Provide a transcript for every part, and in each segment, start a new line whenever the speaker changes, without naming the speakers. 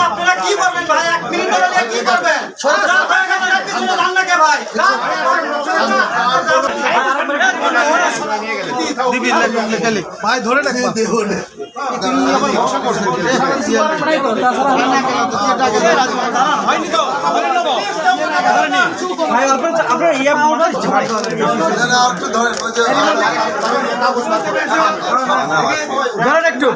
আপনারা কি করবেন ভাই? 1 মিনিট ধরে নিয়ে কি করবেন? ভাই ধরে না আপনার ইয়ে ধরেন একটু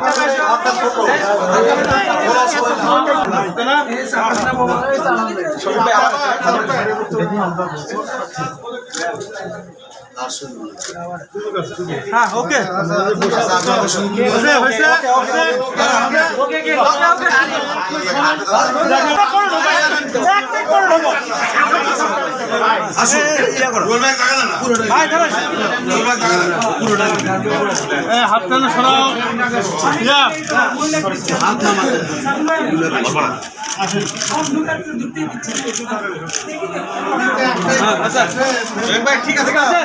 হ্যাঁ ওকে হাতটা সরাও ঠিক আছে ঠিক আছে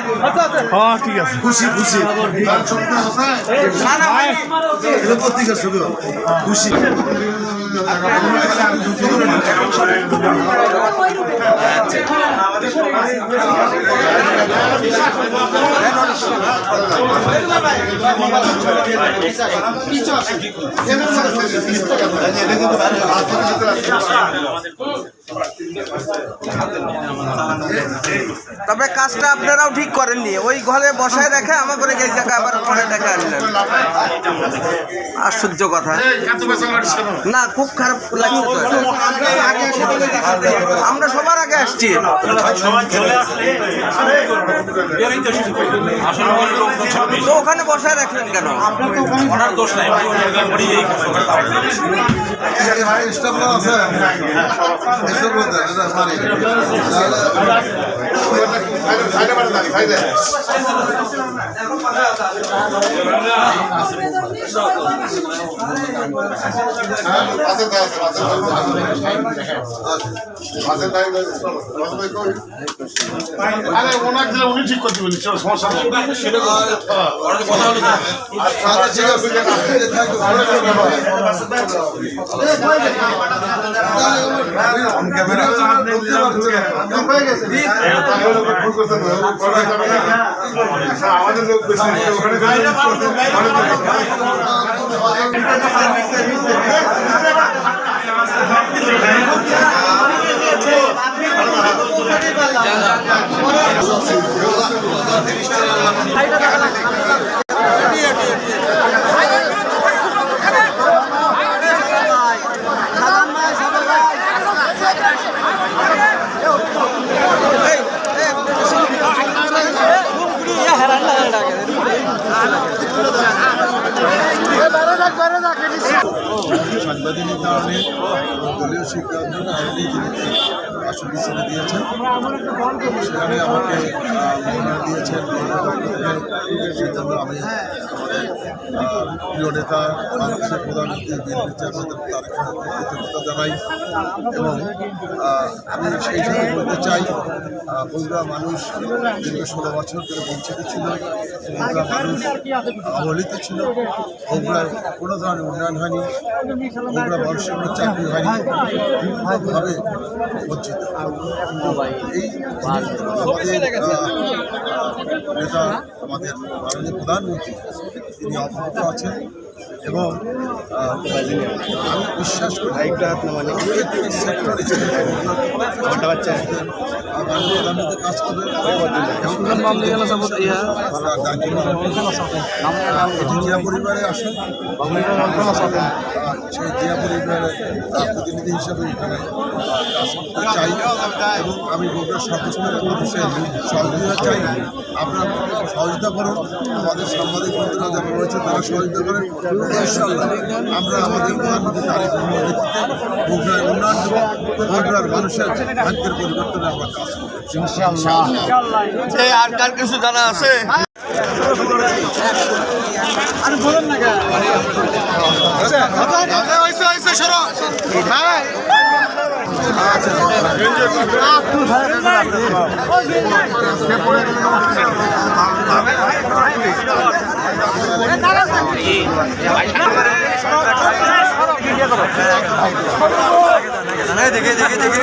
খুশি খুশি খুশি
তবে কাজটা আপনারাও ঠিক করেননি, ওই ঘরে বসায় রেখে আমার করে এই জায়গায় আবার ঘরে ডেকে আনলেন। আশ্চর্য কথা না, খুব খারাপ লাগছে। আমরা সবার আগে আসছি, তো ওখানে বসায় রাখলেন কেন?
ওনার দোষ নাই,
উনি ঠিক করতে বলি সমস্যা আমাদের লোক বেশি
সাংবাদিক কারণে দলীয় সিদ্ধান্ত আসন হিসেবে দিয়েছেন, সেখানে আমাকে মনোনয়ন দিয়েছেন। সিদ্ধান্ত আমি আমাদের প্রিয় নেতা বাংলাদেশের প্রধানমন্ত্রী বিএনপি চেয়ারম্যান তারেক রহমানকে কৃতজ্ঞতা জানাই। এবং আমি সেই সাথে বলতে চাই, বগুড়া মানুষ দীর্ঘ 16 বছর ধরে বঞ্চিত ছিল, বগুড়া মানুষ অবহেলিত ছিল, বগুড়ায় কোনো ধরনের উন্নয়ন হয়নি, বগুড়া মানুষের কোনো চাকরি হয়নি, বিভিন্নভাবে বঞ্চিত। এই আমাদের নেতা, আমাদের মাননীয় প্রধানমন্ত্রী তিনি অবগত আছেন এবং আমি বিশ্বাস করি সেক্টর হিসেবে প্রধানমন্ত্রী কাজ করবে। জিয়া পরিবারে আসেন, সেই জিয়া পরিবারের প্রতিনিধি হিসাবে এখানে কাজ করতে চাই এবং আমি বগুড়ার সর্বস্তরের মানুষের সহযোগিতা চাই। আপনারা সহযোগিতা করুন, আমাদের সাংবাদিক বন্ধুরা যারা রয়েছে তারা সহযোগিতা করেন। ইনশাআল্লাহ আমরা আমাদের প্রধানমন্ত্রী তারেক রহমানের নেতৃত্বে বগুড়ার উন্নয়ন দেব, বগুড়ার মানুষের ভাগ্যের পরিবর্তনে আমরা কাজ করব ইনশাআল্লাহ।
আর কার কিছু জানা আছে?
ভাই
দেখে দেখে দেখে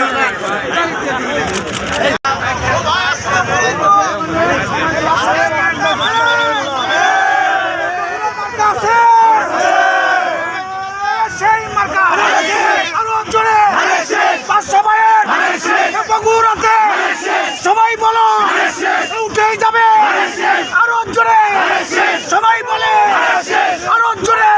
সবাই বলো উঠেই যাবে আরো জোরে সবাই বলে আরো জোরে